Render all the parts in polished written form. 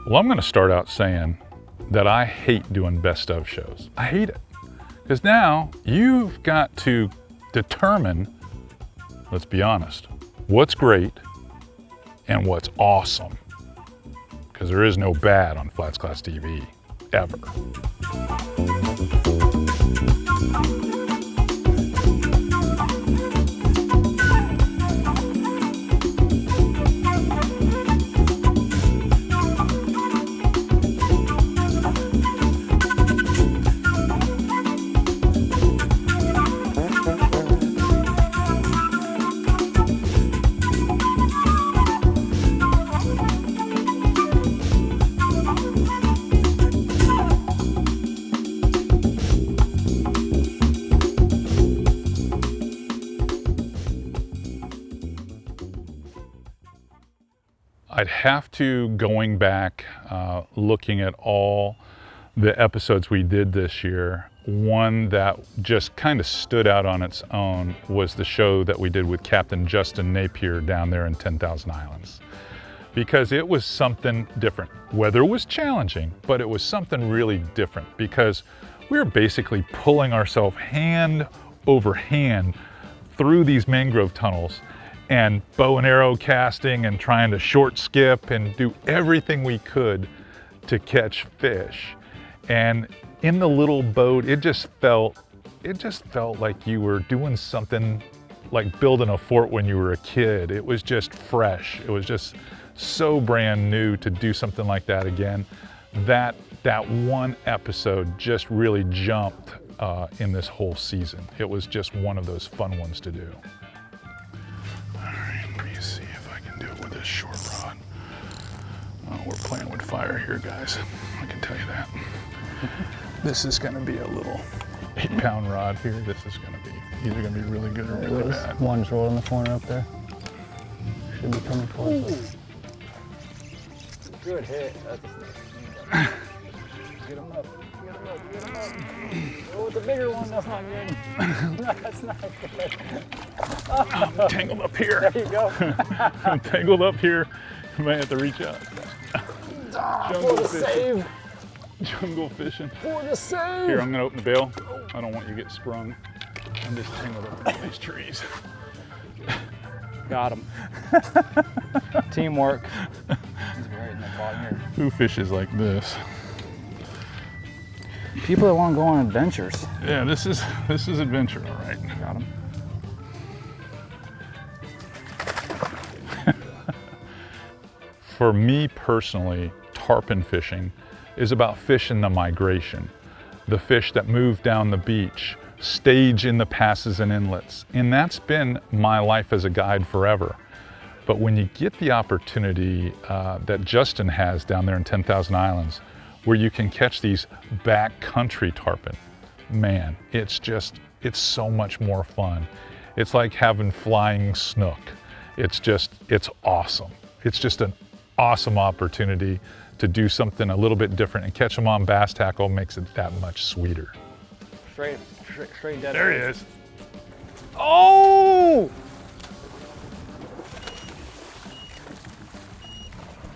Well, I'm gonna start out saying that I hate doing best of shows. I hate it. Because now you've got to determine, let's be honest, what's great and what's awesome. Because there is no bad on FlatsClass TV, ever. I'd have to, going back, looking at all the episodes we did this year, one that just kind of stood out on its own was the show that we did with Captain Justin Napier down there in 10,000 Islands. Because it was something different. Weather was challenging, but it was something really different because we were basically pulling ourselves hand over hand through these mangrove tunnels and bow and arrow casting and trying to short skip and do everything we could to catch fish. And in the little boat, it just felt like you were doing something like building a fort when you were a kid. It was just fresh. It was just so brand new to do something like that again. That one episode just really jumped in this whole season. It was just one of those fun ones to do. Let me see if I can do it with this short rod. Oh, we're playing with fire here, guys. I can tell you that. This is going to be a little 8-pound rod here. This is going to be either going to be really good or really bad. One's rolling in the corner up there. Should be coming towards us. Good hit. That's a get him up. Get him up. Get him up. Oh, it's a bigger one. That's not good. That's not good. I'm tangled up here. There you go. I'm tangled up here. You might have to reach out. For the save. Jungle fishing. For the save. Here, I'm gonna open the bail. I don't want you to get sprung. I'm just tangled up in these trees. Got him. Teamwork. He's right in the bottom here. Who fishes like this? People that want to go on adventures. Yeah, this is adventure, all right. Got him. For me personally, tarpon fishing is about fishing the migration, the fish that move down the beach, stage in the passes and inlets. And that's been my life as a guide forever. But when you get the opportunity that Justin has down there in 10,000 Islands, where you can catch these backcountry tarpon, man, it's so much more fun. It's like having flying snook. It's awesome. It's just an awesome opportunity to do something a little bit different, and catch them on bass tackle makes it that much sweeter. Straight dead. There he is. Oh!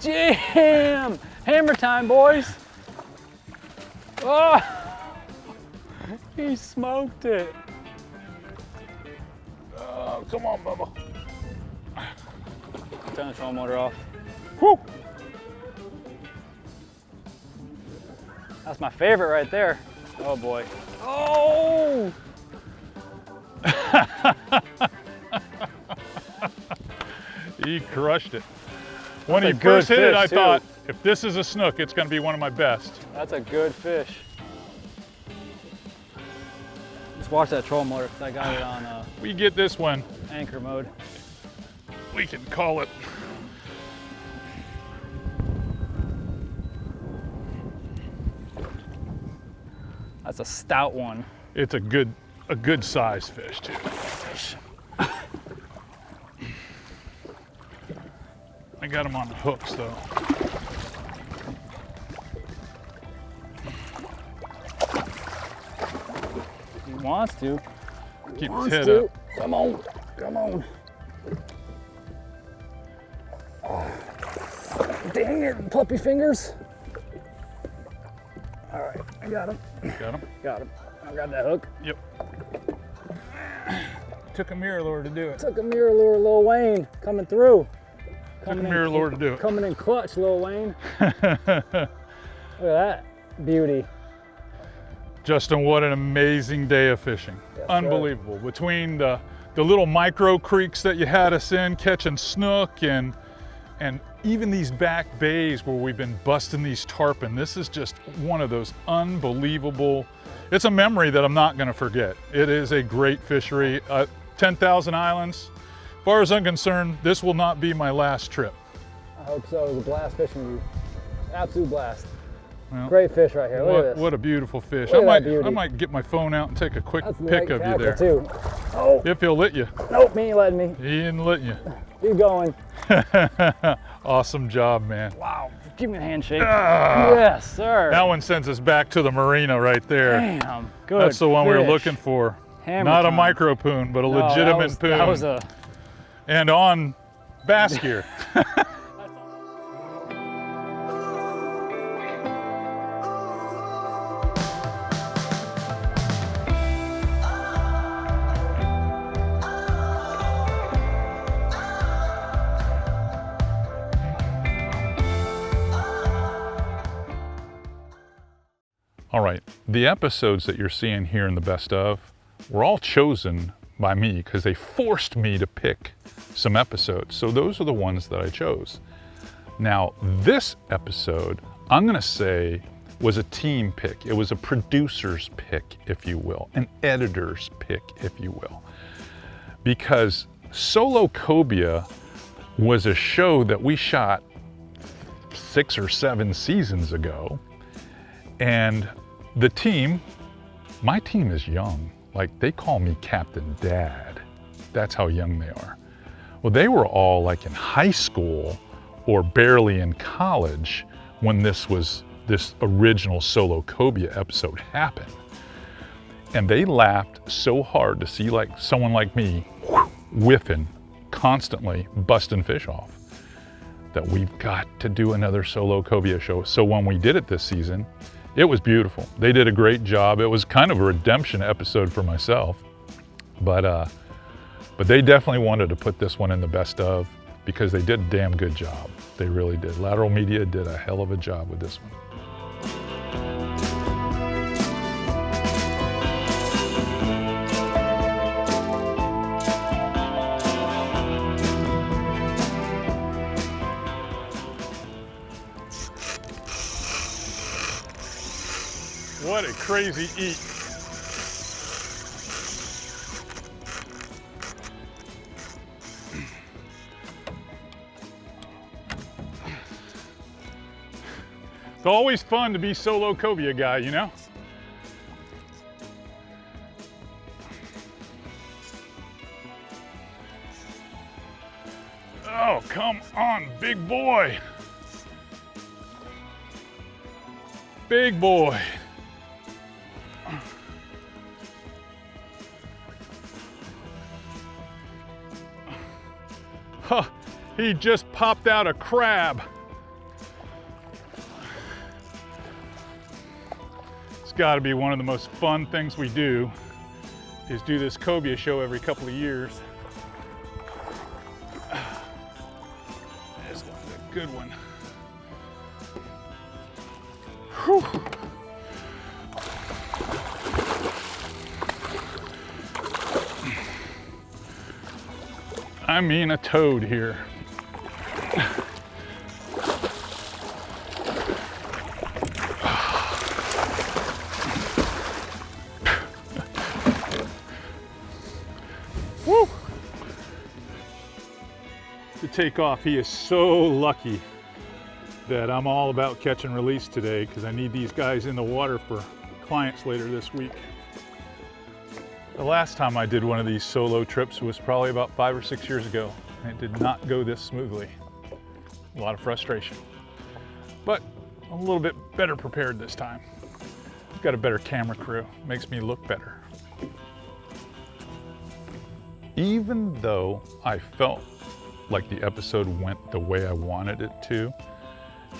Jam! Hammer time, boys. Oh! He smoked it. Oh, come on, Bubba. Turn the trolling motor off. Whoo! That's my favorite right there. Oh boy. Oh! He crushed it. When That's he a first good hit it, fish, I too. thought, if this is a snook, it's gonna be one of my best. That's a good fish. Just watch that trolling motor, because I got it on We get this one, anchor mode. we can call it. That's a stout one. It's a good size fish too. I got him on the hooks though. He wants to. Keep his head up. Come on, come on. Dang it, puppy fingers. All right, I got him. Got him? Got him. I got that hook. Yep. Took a Mirrolure to do it. Took a Mirrolure, Lil Wayne, coming through. Took a Mirrolure to do it. Coming in clutch, Lil Wayne. Look at that beauty. Justin, what an amazing day of fishing. Yes, Unbelievable. Sir. Between the little micro creeks that you had us in, catching snook, and even these back bays where we've been busting these tarpon. This is just one of those unbelievable, it's a memory that I'm not gonna forget. It is a great fishery. 10,000 islands. As far as I'm concerned, this will not be my last trip. I hope so. It was a blast fishing with you. Absolute blast. Well, great fish right here. Look at this. What a beautiful fish. Look I at that beauty. might get my phone out and take a quick That's pic of you there. Too. Oh, If he'll let you. nope, he ain't letting me. He ain't letting you. Keep going. Awesome job, man. Wow, give me a handshake. Ah, Yes, sir. that one sends us back to the marina right there. Damn, good. That's the one we were fish. looking for. Hammer Not a time. micro poon, but a No, legitimate poon. That was a. And on bass gear. All right, the episodes that you're seeing here in the best of were all chosen by me because they forced me to pick some episodes. So those are the ones that I chose. Now, this episode, I'm gonna say, was a team pick. It was a producer's pick, if you will, an editor's pick, if you will. Because Solo Cobia was a show that we shot 6 or 7 seasons ago. And the team, my team is young. Like, they call me Captain Dad. That's how young they are. Well, they were all like in high school or barely in college when this original Solo Cobia episode happened. And they laughed so hard to see like someone like me whiffing, constantly busting fish off, that we've got to do another Solo Cobia show. So when we did it this season, it was beautiful. They did a great job. It was kind of a redemption episode for myself, but they definitely wanted to put this one in the best of because they did a damn good job. They really did. Lateral Media did a hell of a job with this one. What a crazy eat. It's always fun to be Solo Cobia guy, you know? Oh, come on, big boy. Big boy. Huh, he just popped out a crab. It's got to be one of the most fun things we do is do this Cobia show every couple of years. This one's a good one. Whew. I mean a toad here. Woo! To take off, he is so lucky that I'm all about catch and release today because I need these guys in the water for clients later this week. The last time I did one of these solo trips was probably about 5 or 6 years ago, and it did not go this smoothly. A lot of frustration, but a little bit better prepared this time. I've got a better camera crew, makes me look better. Even though I felt like the episode went the way I wanted it to,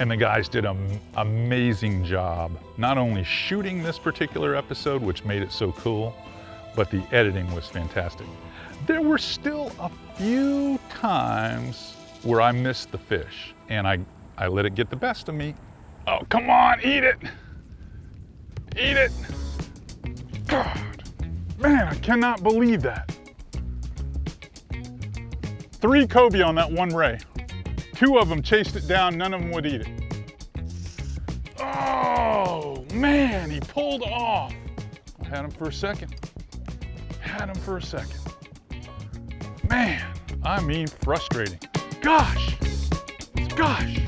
And the guys did an amazing job, not only shooting this particular episode, which made it so cool, but the editing was fantastic. There were still a few times where I missed the fish, and I let it get the best of me. Oh, come on, eat it. Eat it. God, man, I cannot believe that. 3 cobia on that one ray. 2 of them chased it down, none of them would eat it. Oh, man, he pulled off. I had him for a second. Had him for a second. Man, I mean frustrating. Gosh, gosh.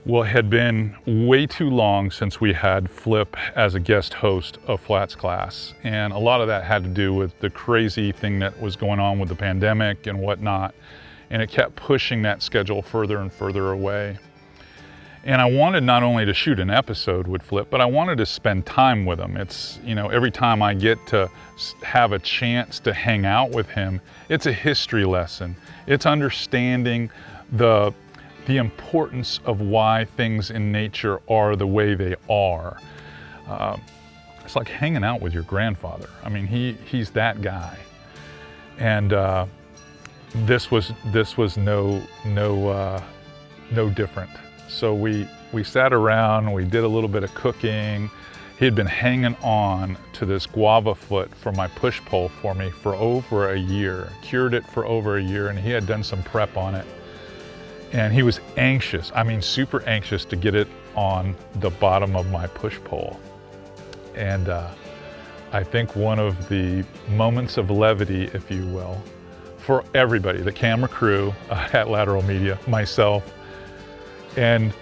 Well, it had been way too long since we had Flip as a guest host of FlatsClass, and a lot of that had to do with the crazy thing that was going on with the pandemic and whatnot, and it kept pushing that schedule further and further away. And I wanted not only to shoot an episode with Flip, but I wanted to spend time with him. It's, you know, every time I get to have a chance to hang out with him, it's a history lesson. It's understanding the importance of why things in nature are the way they are. It's like hanging out with your grandfather. I mean, he's that guy. And this was no different. So we sat around, we did a little bit of cooking. He had been hanging on to this guava foot for my push pole for me for over a year, cured it for over a year, and he had done some prep on it. And he was anxious, I mean super anxious to get it on the bottom of my push pole. And I think one of the moments of levity, if you will, for everybody, the camera crew at Lateral Media, myself, and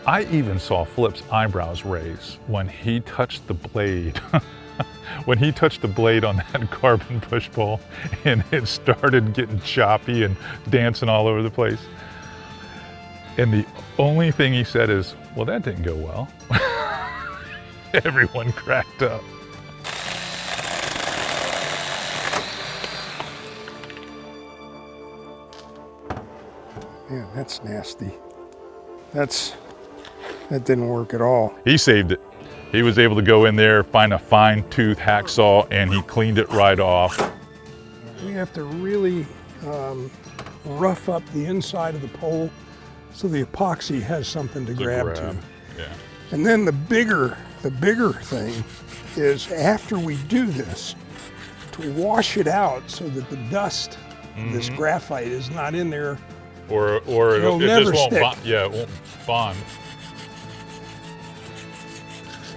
I even saw Flip's eyebrows raise when he touched the blade. When he touched the blade on that carbon push pole and it started getting choppy and dancing all over the place. And the only thing he said is, well, that didn't go well. Everyone cracked up. Yeah, that's nasty. That didn't work at all. He saved it. He was able to go in there, find a fine-tooth hacksaw, and he cleaned it right off. We have to really rough up the inside of the pole so the epoxy has something to grab to. Yeah. And then the bigger thing is after we do this, to wash it out so that the dust, this graphite is not in there. Or it never just won't stick. bond. Yeah, it won't bond.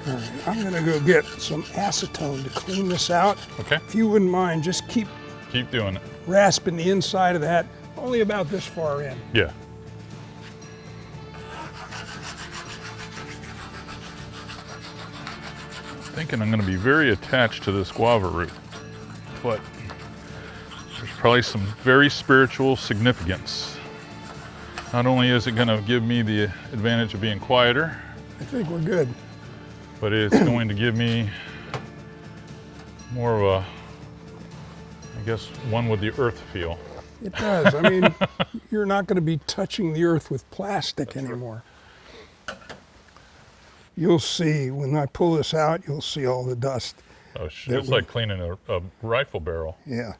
All right, I'm gonna go get some acetone to clean this out. Okay. If you wouldn't mind, just keep doing it. rasping the inside of that, only about this far in. Yeah. Thinking I'm going to be very attached to this guava root, but there's probably some very spiritual significance. Not only is it going to give me the advantage of being quieter, I think we're good. but it's going to give me more of a, I guess, one with the earth feel. It does. I mean, you're not going to be touching the earth with plastic anymore. You'll see, when I pull this out, you'll see all the dust. Oh, shit. It's like cleaning a rifle barrel. Yeah.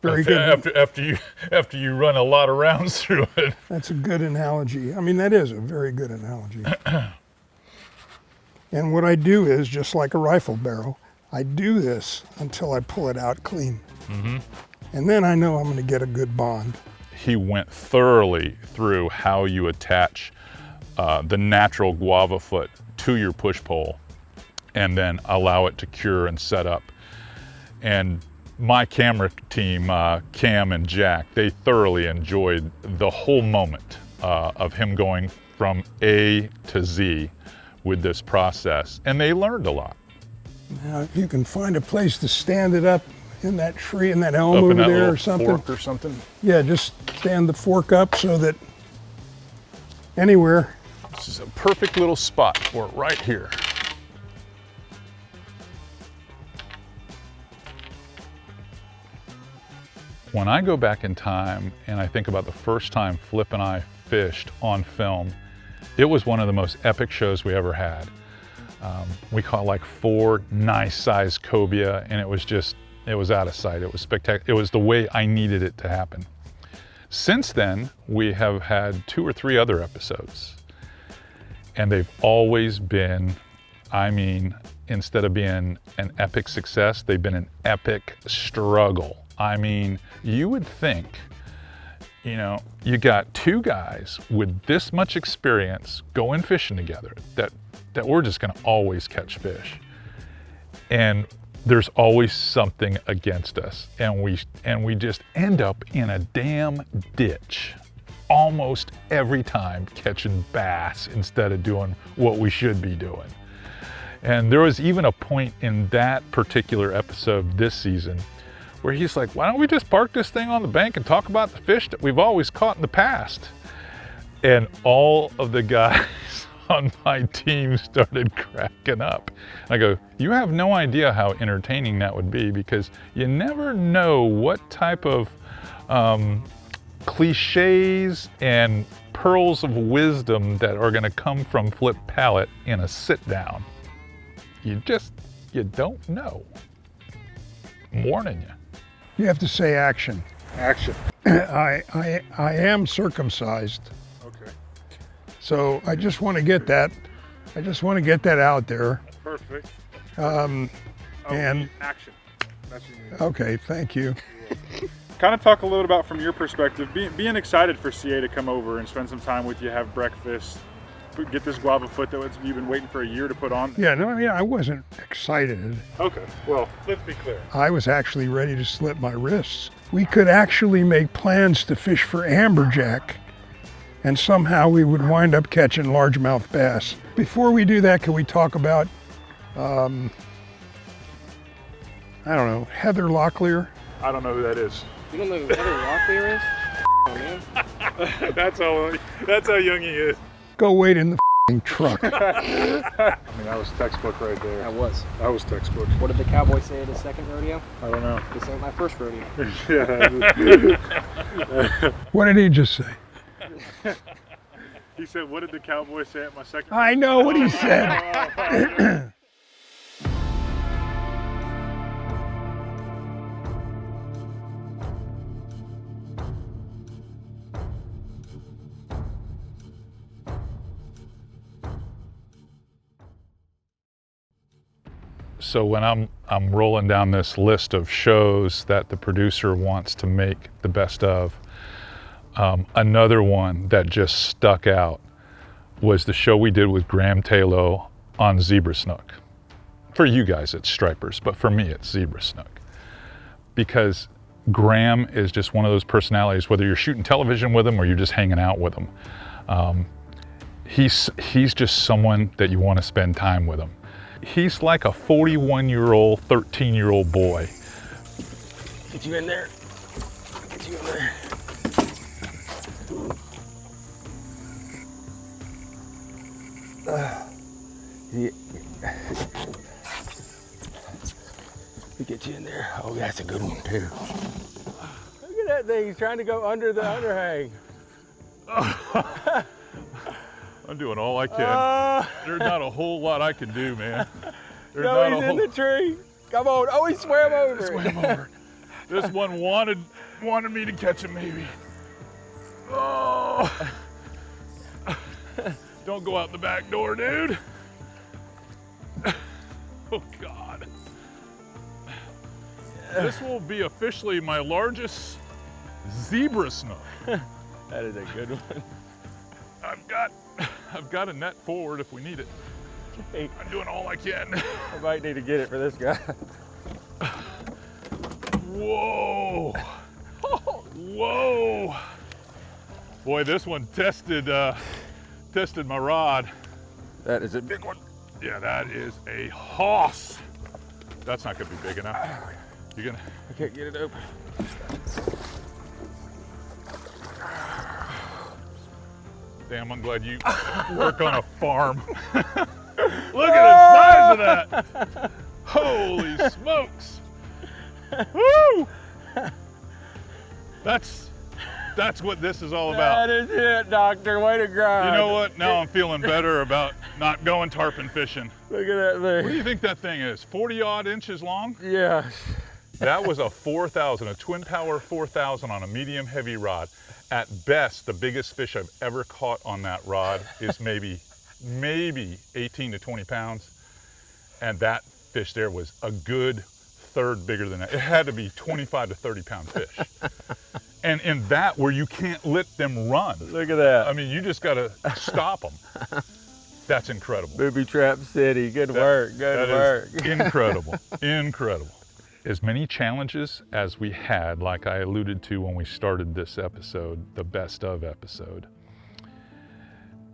Very good. After you run a lot of rounds through it. That's a good analogy. I mean, that is a very good analogy. And what I do is, just like a rifle barrel, I do this until I pull it out clean. Mm-hmm. And then I know I'm going to get a good bond. He went thoroughly through how you attach the natural guava foot to your push pole and then allow it to cure and set up. And my camera team, Cam and Jack, they thoroughly enjoyed the whole moment of him going from A to Z with this process, and they learned a lot. Now, if you can find a place to stand it up in that tree, in that elm Up over in that there little or something. fork or something. Yeah, just stand the fork up so that anywhere. This is a perfect little spot for it right here. When I go back in time and I think about the first time Flip and I fished on film, it was one of the most epic shows we ever had. We caught like 4 nice sized cobia, and it was out of sight. It was spectacular. It was the way I needed it to happen. Since then, we have had 2 or 3 other episodes, and they've always been, I mean, instead of being an epic success, they've been an epic struggle. I mean, you would think, you know, you got 2 guys with this much experience going fishing together that we're just gonna always catch fish. And there's always something against us. And we just end up in a damn ditch almost every time, catching bass instead of doing what we should be doing. And there was even a point in that particular episode this season where he's like, why don't we just park this thing on the bank and talk about the fish that we've always caught in the past? And all of the guys on my team started cracking up. I go, you have no idea how entertaining that would be, because you never know what type of cliches and pearls of wisdom that are gonna come from Flip Pallet in a sit down. You don't know. I'm warning you. You have to say action. Action. I am circumcised. Okay. So I just want to get that. I just want to get that out there. Perfect. And Action. That's what you need. okay, thank you. Kind of talk a little about, from your perspective, being excited for CA to come over and spend some time with you, have breakfast, get this guava foot that you've been waiting for a year to put on. Yeah, no, I mean, I wasn't excited. Okay, well, let's be clear. I was actually ready to slip my wrists. We could actually make plans to fish for amberjack, and somehow we would wind up catching largemouth bass. Before we do that, can we talk about, I don't know, Heather Locklear? I don't know who that is. You don't know who Heather Locklear is? Oh, man. That's how young he is. Go wait in the f***ing truck. I mean, that was textbook right there. That was. That was textbook. What did the cowboy say at his second rodeo? I don't know. This ain't my first rodeo. Yeah. What did he just say? He said, what did the cowboy say at my second? I know what he said. So when I'm rolling down this list of shows that the producer wants to make the best of, another one that just stuck out was the show we did with Graham Taylor on Zebra Snook. For you guys, it's stripers, but for me, it's Zebra Snook. Because Graham is just one of those personalities, whether you're shooting television with him or you're just hanging out with him. He's just someone that you want to spend time with him. He's like a 41-year-old, 13-year-old boy. Get you in there. Get you in there. We get you in there. Oh, that's a good one too. Look at that thing. He's trying to go under the underhang. I'm doing all I can. There's not a whole lot I can do, man. There's No, not he's a in the tree. Come on. Oh, he swam over. Swam over. This one wanted me to catch him, maybe. Oh. Don't go out the back door, dude. Oh, God. This will be officially my largest zebra snook. That is a good one. I've got a net forward if we need it. Hey, I'm doing all I can. I might need to get it for this guy. Whoa. Whoa. Boy, this one tested my rod. That is a big one. Yeah, that is a hoss. That's not gonna be big enough. You're gonna I can't get it open. Damn, I'm glad you work on a farm. Look at the size of that. Holy smokes. Woo! That's what this is all about. That is it, Doctor. Way to grind. You know what? Now I'm feeling better about not going tarpon fishing. Look at that thing. What do you think that thing is? 40 odd inches long? Yes. That was a 4,000, a twin power 4,000 on a medium heavy rod. At best, the biggest fish I've ever caught on that rod is maybe 18 to 20 pounds. And that fish there was a good third bigger than that. It had to be 25 to 30 pound fish. And in that where you can't let them run. Look at that. I mean, you just gotta stop them. That's incredible. Booby Trap City. Good work. Good work. Incredible. Incredible. As many challenges as we had, like I alluded to when we started this episode, the best of episode,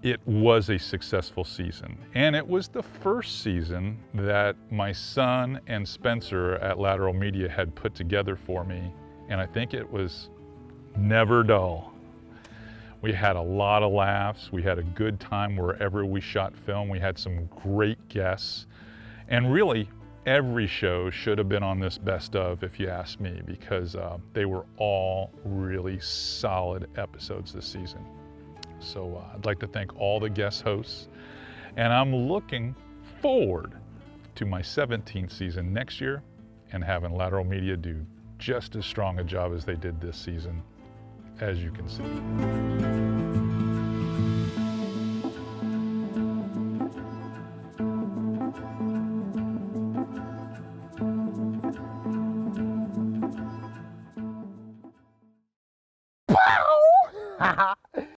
it was a successful season. And it was the first season that my son and Spencer at Lateral Media had put together for me. And I think it was never dull. We had a lot of laughs. We had a good time wherever we shot film. We had some great guests. And really, every show should have been on this best of, if you ask me, because they were all really solid episodes this season. So I'd like to thank all the guest hosts, and I'm looking forward to my 17th season next year and having Lateral Media do just as strong a job as they did this season, as you can see.